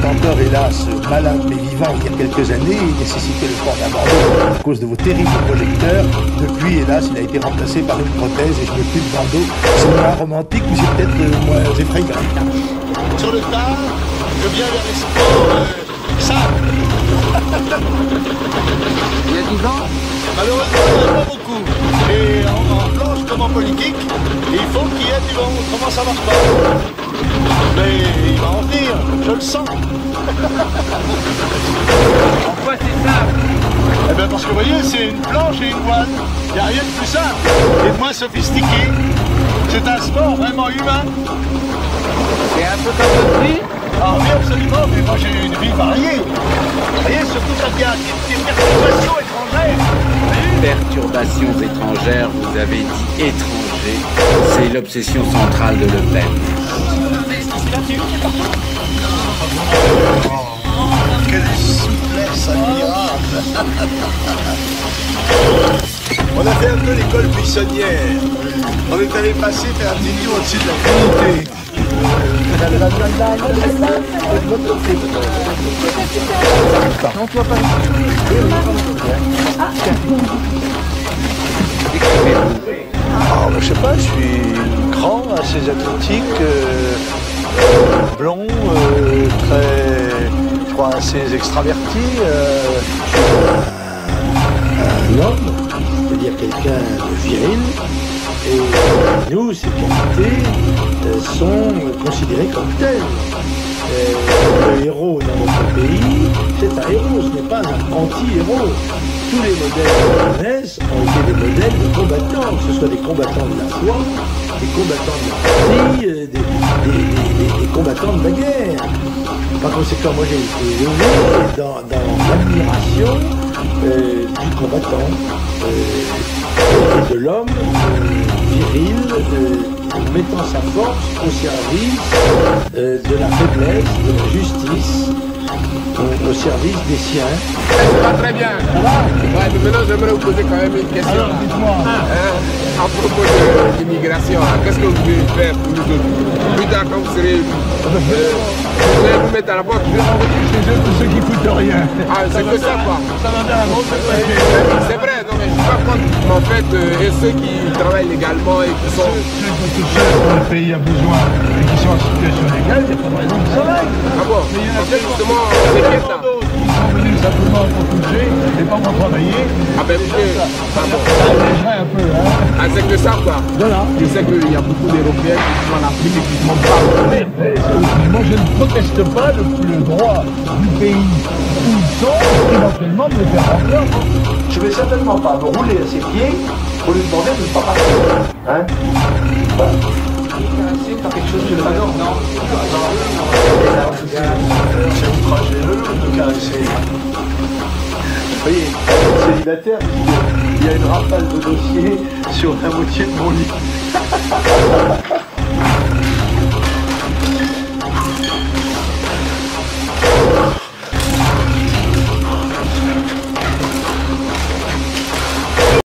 encore, hélas, malade mais vivant il y a quelques années et nécessitait le port d'un bandeau à cause de vos terribles projecteurs. Depuis, hélas, il a été remplacé par une prothèse et je n'ai plus de bandeau. C'est moins romantique, mais c'est peut-être moins effrayant. Sur le tard, je viens vers les sports simples. Il y a 10 ans? Malheureusement, il n'y en a pas beaucoup. Et en planche comme en politique, il faut qu'il y ait du vent, autrement ça marche pas. Mais il va en venir, je le sens. Pourquoi c'est simple? Eh bien parce que vous voyez, c'est une planche et une voile. Il n'y a rien de plus simple et de moins sophistiqué. C'est un sport vraiment humain. C'est un peu comme votre vie? Ah oui, absolument, mais moi j'ai une vie variée. Vous voyez, surtout quand il y a des perturbations étrangères. Perturbations étrangères, vous avez dit étranger. C'est l'obsession centrale de Le Pen. Quelle souplesse admirable. On a fait un peu l'école buissonnière. On est allé passer faire un petit tour au-dessus de la Trinité. Non, toi pas. Je sais pas, je suis grand, assez athlétique, blond, très, je crois, assez extraverti. Un homme, c'est-à-dire quelqu'un de viril. Et nous, ces qualités sont considérées comme telles. Le héros dans notre pays, c'est un héros, ce n'est pas un anti-héros. Tous les modèles de la jeunesse ont été des modèles de combattants, que ce soit des combattants de la foi, des combattants de la patrie, des combattants de la guerre. Par conséquent, moi j'ai été élevé dans l'admiration du combattant et de l'homme viril, mettant sa force au service de la faiblesse, de la justice, au service des siens. Ça va très bien. Ça va? Ouais, mais maintenant j'aimerais vous poser quand même une question. Alors, dites-moi. À propos de l'immigration, qu'est-ce que vous voulez faire pour nous autres? Plus tard, quand vous serez vous allez vous mettre à la porte. Je vais envoyer chez eux tous ceux qui foutent rien. Ah, c'est que ça, quoi. Ça va bien, bon, c'est vrai. C'est vrai, non, mais je ne suis pas contre, en fait, et ceux qui travaillent légalement et qui sont... Ceux dont le pays a besoin et qui sont en situation légale, il n'y a pas de raison de travail. Ah bon? Mais il y en a En fait, tellement justement, c'est bien ça. d'autres qui sont venus simplement pour toucher et pas pour travailler. Ah ben, écoutez, ah bon. Ça allégerait un peu, hein. Ah, c'est que ça, quoi. Voilà. Je sais qu'il y a beaucoup d'Européens qui sont en Afrique et qui ne demandent pas. Mais moi, je ne proteste pas le droit du pays où ils sont, éventuellement, de les faire rentrer. Je ne vais certainement pas me rouler à ses pieds pour lui demander de ne pas partir. Hein? Voilà. Par quelque chose de non, non. C'est outrageux de caresser. Vous voyez, célibataire, il y a une rafale de dossiers sur la moitié de mon lit.